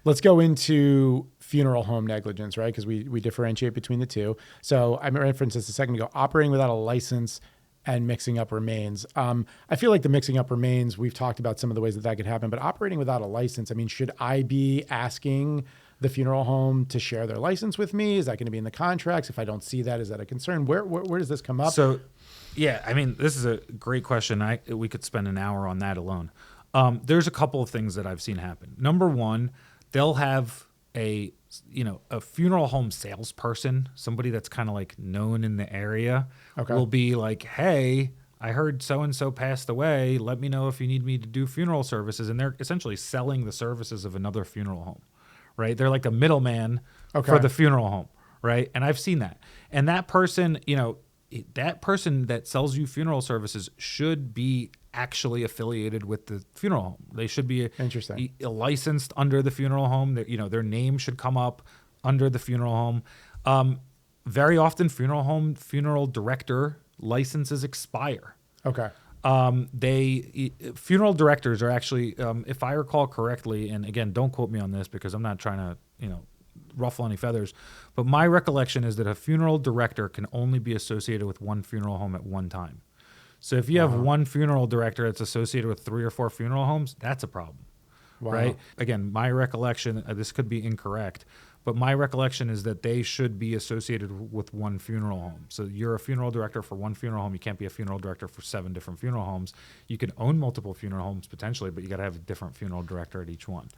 let's go into funeral home negligence, right? Because we differentiate between the two. So I made reference this a second ago, operating without a license and mixing up remains. I feel like the mixing up remains, we've talked about some of the ways that that could happen, but operating without a license, I mean, should I be asking the funeral home to share their license with me? Is that going to be in the contracts? If I don't see that, is that a concern? Where does this come up? So, yeah, I mean, this is a great question. We could spend an hour on that alone. There's a couple of things that I've seen happen. Number one, they'll have a funeral home salesperson, somebody that's kind of like known in the area, will be like, hey, I heard so-and-so passed away. Let me know if you need me to do funeral services. And they're essentially selling the services of another funeral home, right? They're like a middleman for the funeral home, right? And I've seen that. And that person, that person that sells you funeral services should be actually affiliated with the funeral home. They should be licensed under the funeral home. Their name should come up under the funeral home. Very often, funeral director licenses expire. Okay. Funeral directors are actually, if I recall correctly, and again, don't quote me on this because I'm not trying to, ruffle any feathers, but my recollection is that a funeral director can only be associated with one funeral home at one time. So if you have one funeral director that's associated with 3 or 4 funeral homes, that's a problem, right? Again, my recollection, this could be incorrect, but my recollection is that they should be associated with one funeral home. So you're a funeral director for one funeral home. You can't be a funeral director for 7 different funeral homes. You can own multiple funeral homes potentially, but you got to have a different funeral director at each one.